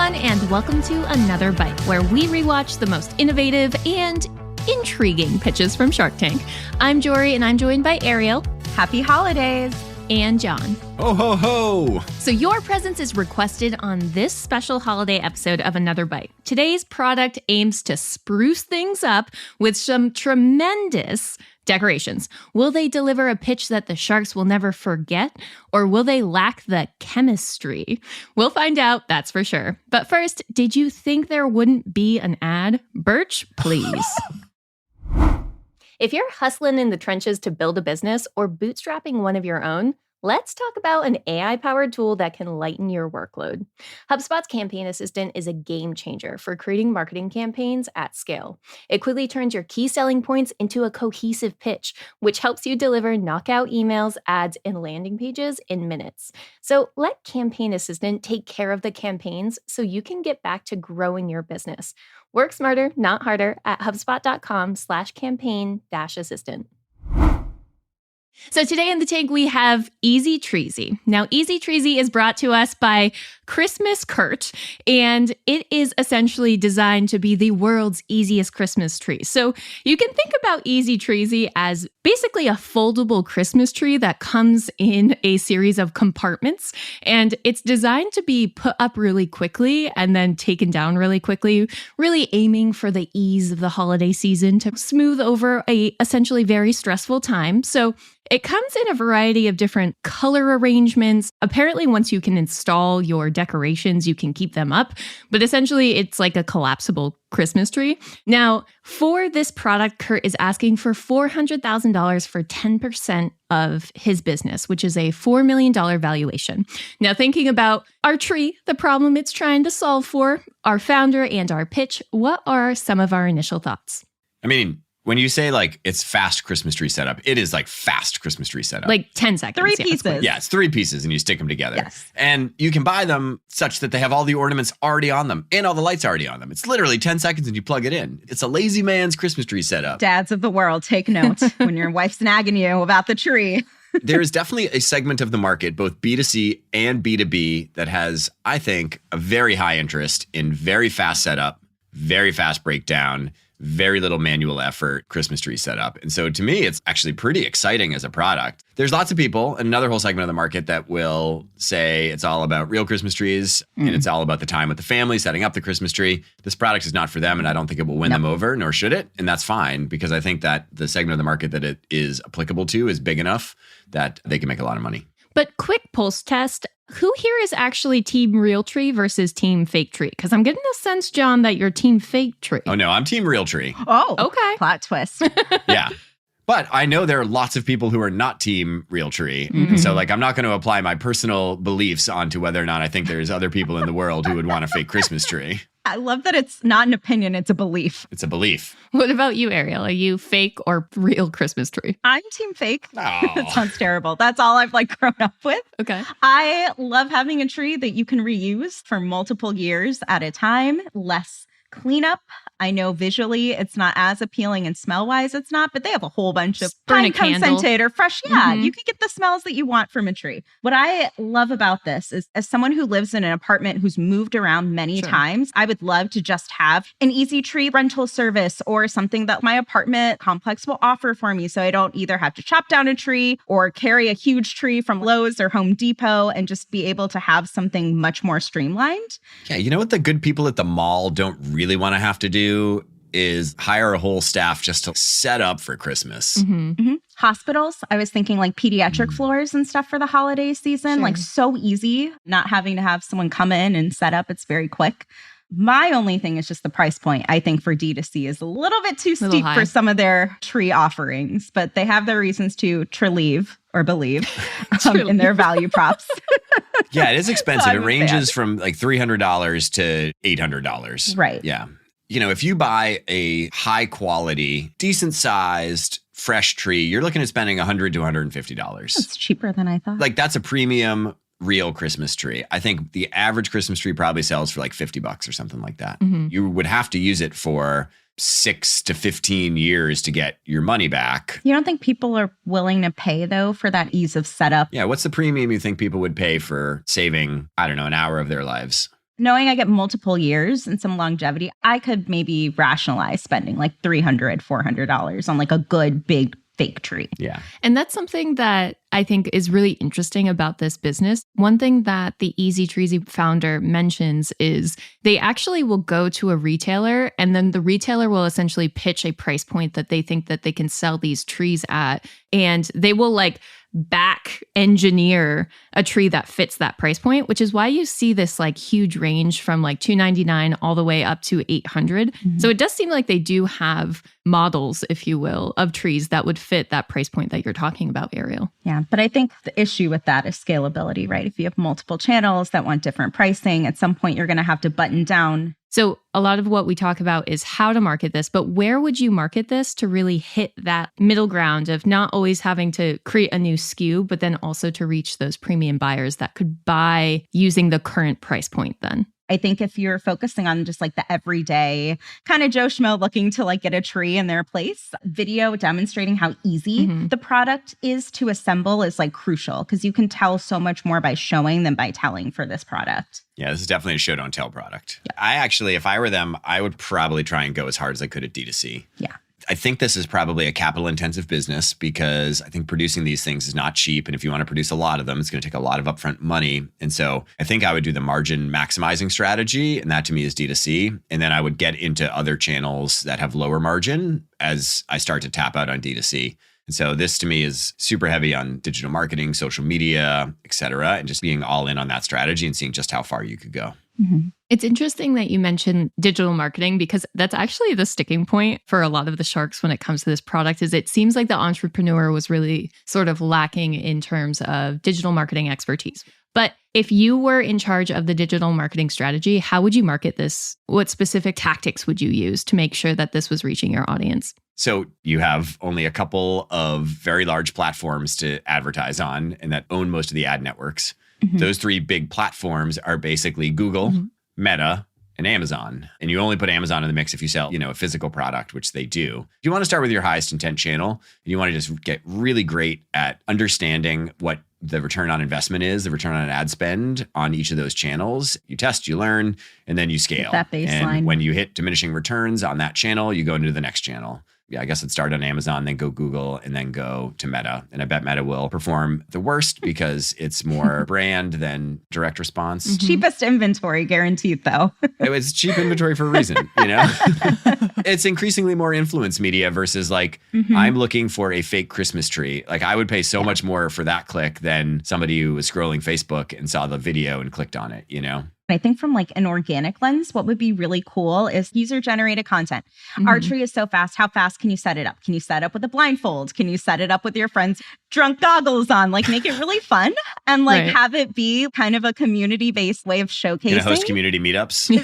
everyone, and welcome to Another Bite, where we rewatch the most innovative and intriguing pitches from Shark Tank. I'm Jorie, and I'm joined by Ariel. Happy holidays. And Jon. Ho, ho, ho! So your presence is requested on this special holiday episode of Another Bite. Today's product aims to spruce things up with some tremendous decorations. Will they deliver a pitch that the sharks will never forget, or will they lack the chemistry? We'll find out, that's for sure. But first, did you think there wouldn't be an ad? Birch, please. If you're hustling in the trenches to build a business or bootstrapping one of your own, let's talk about an AI-powered tool that can lighten your workload. HubSpot's Campaign Assistant is a game changer for creating marketing campaigns at scale. It quickly turns your key selling points into a cohesive pitch, which helps you deliver knockout emails, ads, and landing pages in minutes. So let Campaign Assistant take care of the campaigns so you can get back to growing your business. Work smarter, not harder at HubSpot.com/campaign-assistant. So today in the tank, we have Easy Treezy. Now, Easy Treezy is brought to us by Christmas Kurt, and it is essentially designed to be the world's easiest Christmas tree. So you can think about Easy Treezy as basically a foldable Christmas tree that comes in a series of compartments, and it's designed to be put up really quickly and then taken down really quickly, really aiming for the ease of the holiday season to smooth over a essentially very stressful time. So it comes in a variety of different color arrangements. Apparently, once you can install your decorations, you can keep them up. But essentially, it's like a collapsible Christmas tree. Now, for this product, Kurt is asking for $400,000 for 10% of his business, which is a $4 million valuation. Now, thinking about our tree, the problem it's trying to solve for, our founder, and our pitch, what are some of our initial thoughts? I mean, when you say like it's fast Christmas tree setup, it is like fast Christmas tree setup. Like 10 seconds. Three pieces. Yeah, it's 3 pieces and you stick them together. Yes. And you can buy them such that they have all the ornaments already on them and all the lights already on them. It's literally 10 seconds and you plug it in. It's a lazy man's Christmas tree setup. Dads of the world, take note when your wife's nagging you about the tree. There is definitely a segment of the market, both B2C and B2B, that has, I think, a very high interest in very fast setup, very fast breakdown, very little manual effort Christmas tree setup. And so to me, it's actually pretty exciting as a product. There's lots of people, another whole segment of the market that will say it's all about real Christmas trees and it's all about the time with the family, setting up the Christmas tree. This product is not for them, and I don't think it will win them over, nor should it. And that's fine, because I think that the segment of the market that it is applicable to is big enough that they can make a lot of money. But quick pulse test, who here is actually team real tree versus team fake tree? Because I'm getting a sense, Jon, that you're team fake tree. Oh, no, I'm team real tree. Oh, okay. Plot twist. Yeah. But I know there are lots of people who are not team real tree. Mm-hmm. And so like, I'm not going to apply my personal beliefs onto whether or not I think there's other people in the world who would want a fake Christmas tree. I love that it's not an opinion, it's a belief. It's a belief. What about you, Ariel? Are you fake or real Christmas tree? I'm team fake. Oh. That sounds terrible. That's all I've like grown up with. Okay. I love having a tree that you can reuse for multiple years at a time, less cleanup. I know visually it's not as appealing and smell-wise it's not, but they have a whole bunch of Burn a pine candle. scented or fresh. Yeah, you can get the smells that you want from a tree. What I love about this is, as someone who lives in an apartment who's moved around many times, I would love to just have an Easy Tree rental service or something that my apartment complex will offer for me, so I don't either have to chop down a tree or carry a huge tree from Lowe's or Home Depot, and just be able to have something much more streamlined. Yeah, you know what the good people at the mall don't really want to have to do is hire a whole staff just to set up for Christmas. Hospitals, I was thinking like pediatric floors and stuff for the holiday season, like so easy, not having to have someone come in and set up. It's very quick. My only thing is just the price point, I think, for D2C is a little bit too steep for some of their tree offerings, but they have their reasons to believe in their value props. Yeah, it is expensive. So it ranges from like $300 to $800. Right. Yeah. You know, if you buy a high quality, decent sized, fresh tree, you're looking at spending $100 to $150. It's cheaper than I thought. Like that's a premium real Christmas tree. I think the average Christmas tree probably sells for like $50 or something like that. You would have to use it for 6 to 15 years to get your money back. You don't think people are willing to pay, though, for that ease of setup? Yeah. What's the premium you think people would pay for saving, I don't know, an hour of their lives? knowing I get multiple years and some longevity, I could maybe rationalize spending like $300, $400 on like a good big fake tree. Yeah. And that's something that I think is really interesting about this business. One thing that the Easy Treezy founder mentions is they actually will go to a retailer, and then the retailer will essentially pitch a price point that they think that they can sell these trees at. And they will like back engineer a tree that fits that price point, which is why you see this like huge range from like $299 all the way up to $800. Mm-hmm. So it does seem like they do have models, if you will, of trees that would fit that price point that you're talking about, Ariel. Yeah, but I think the issue with that is scalability, right? If you have multiple channels that want different pricing, at some point you're going to have to button down. So a lot of what we talk about is how to market this, but where would you market this to really hit that middle ground of not always having to create a new SKU, but then also to reach those premium buyers that could buy using the current price point then? I think if you're focusing on just like the everyday kind of Joe Schmo looking to like get a tree in their place, video demonstrating how easy the product is to assemble is like crucial because you can tell so much more by showing than by telling for this product. Yeah, this is definitely a show don't tell product. Yeah. I actually, if I were them, I would probably try and go as hard as I could at D2C. Yeah. I think this is probably a capital intensive business because I think producing these things is not cheap. And if you want to produce a lot of them, it's going to take a lot of upfront money. And so I think I would do the margin maximizing strategy. And that to me is D2C. And then I would get into other channels that have lower margin as I start to tap out on D2C. And so this to me is super heavy on digital marketing, social media, et cetera, and just being all in on that strategy and seeing just how far you could go. Mm-hmm. It's interesting that you mentioned digital marketing because that's actually the sticking point for a lot of the sharks when it comes to this product is it seems like the entrepreneur was really sort of lacking in terms of digital marketing expertise. But if you were in charge of the digital marketing strategy, how would you market this? What specific tactics would you use to make sure that this was reaching your audience? So you have only a couple of very large platforms to advertise on and that own most of the ad networks. Mm-hmm. Those three big platforms are basically Google, Meta, and Amazon. And you only put Amazon in the mix if you sell, a physical product, which they do. If you want to start with your highest intent channel, and you want to just get really great at understanding what the return on investment is, the return on ad spend on each of those channels, you test, you learn, and then you scale. That baseline. And when you hit diminishing returns on that channel, you go into the next channel. Yeah, I guess it'd start on Amazon, then go Google, and then go to Meta. And I bet Meta will perform the worst because it's more brand than direct response. Mm-hmm. Cheapest inventory guaranteed, though. It was cheap inventory for a reason, It's increasingly more influence media versus like, I'm looking for a fake Christmas tree. Like I would pay so much more for that click than somebody who was scrolling Facebook and saw the video and clicked on it, I think from like an organic lens, what would be really cool is user-generated content. Our tree is so fast. How fast can you set it up? Can you set up with a blindfold? Can you set it up with your friends' drunk goggles on? Like make it really fun and like have it be kind of a community-based way of showcasing. Gonna host community meetups.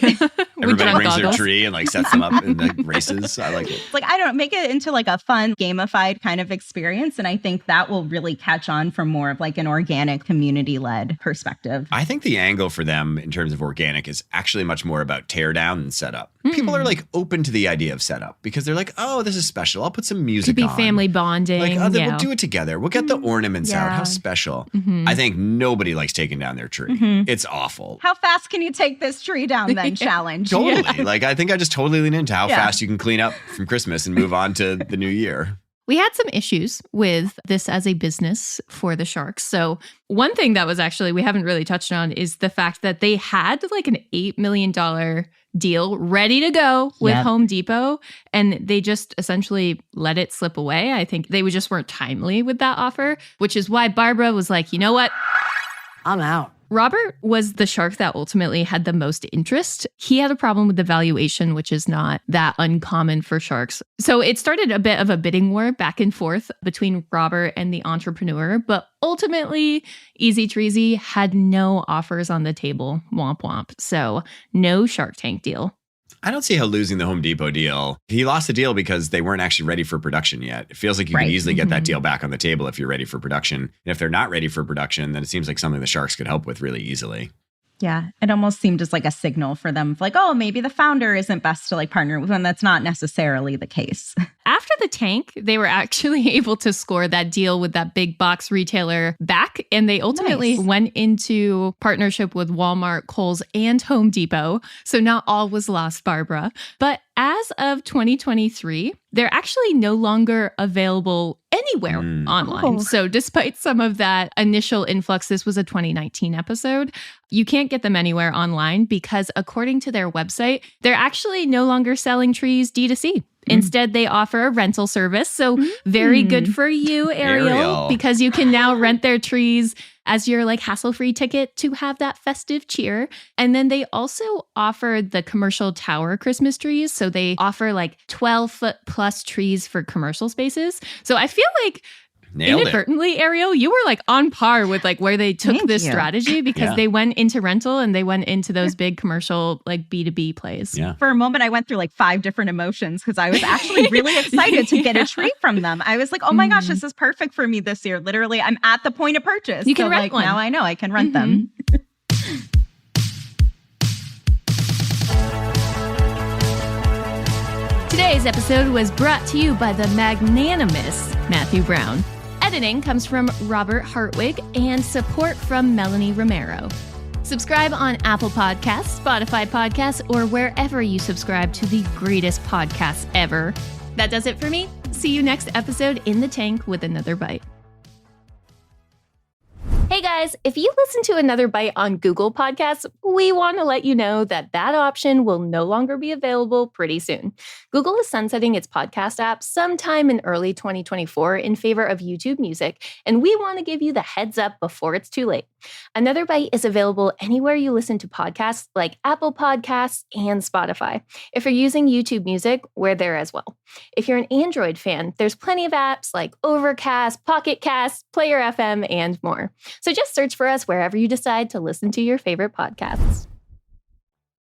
Everybody brings their tree and like sets them up in the races. I like it. Like, I don't know, make it into like a fun gamified kind of experience. And I think that will really catch on from more of like an organic community-led perspective. I think the angle for them in terms of organic is actually much more about tear down and setup. People are like open to the idea of setup because they're like, oh, this is special. I'll put some music on. Could be family bonding. Like, oh, we'll do it together. We'll get the ornaments out. How special. I think nobody likes taking down their tree. It's awful. How fast can you take this tree down then? Challenge. Totally. Like, I think I just totally lean into how fast you can clean up from Christmas and move on to the new year. We had some issues with this as a business for the sharks. So one thing that was actually, we haven't really touched on is the fact that they had like an $8 million deal ready to go with Home Depot. And they just essentially let it slip away. I think they just weren't timely with that offer, which is why Barbara was like, you know what? I'm out. Robert was the shark that ultimately had the most interest. He had a problem with the valuation, which is not that uncommon for sharks. So it started a bit of a bidding war back and forth between Robert and the entrepreneur. But ultimately, Easy Treezy had no offers on the table. Womp womp. So no Shark Tank deal. I don't see how losing the Home Depot deal. He lost the deal because they weren't actually ready for production yet. It feels like you could easily get that deal back on the table if you're ready for production. And if they're not ready for production, then it seems like something the Sharks could help with really easily. Yeah, it almost seemed as like a signal for them, like, oh, maybe the founder isn't best to like partner with, and that's not necessarily the case. After the tank, they were actually able to score that deal with that big box retailer back, and they ultimately went into partnership with Walmart, Kohl's, and Home Depot. So not all was lost, Barbara. But as of 2023, they're actually no longer available anywhere online. So despite some of that initial influx, this was a 2019 episode, you can't get them anywhere online because according to their website, they're actually no longer selling trees D2C. Instead, they offer a rental service. So very good for you, Ariel, because you can now rent their trees as your like hassle-free ticket to have that festive cheer. And then they also offer the commercial tower Christmas trees. So they offer like 12-foot plus trees for commercial spaces. So I feel like inadvertently, Ariel, you were like on par with like where they took this strategy because they went into rental and they went into those big commercial like B2B plays. Yeah. For a moment, I went through like 5 different emotions because I was actually really excited to get a tree from them. I was like, oh my gosh, this is perfect for me this year. Literally, I'm at the point of purchase. You can rent one. Now I know I can rent them. Today's episode was brought to you by the magnanimous Matthew Brown. Editing comes from Robert Hartwig and support from Melanie Romero. Subscribe on Apple Podcasts, Spotify Podcasts, or wherever you subscribe to the greatest podcasts ever. That does it for me. See you next episode in the tank with another bite. Hey guys, if you listen to Another Bite on Google Podcasts, we want to let you know that that option will no longer be available pretty soon. Google is sunsetting its podcast app sometime in early 2024 in favor of YouTube Music, and we want to give you the heads up before it's too late. Another Bite is available anywhere you listen to podcasts like Apple Podcasts and Spotify. If you're using YouTube Music, we're there as well. If you're an Android fan, there's plenty of apps like Overcast, Pocket Cast, Player FM, and more. So just search for us wherever you decide to listen to your favorite podcasts.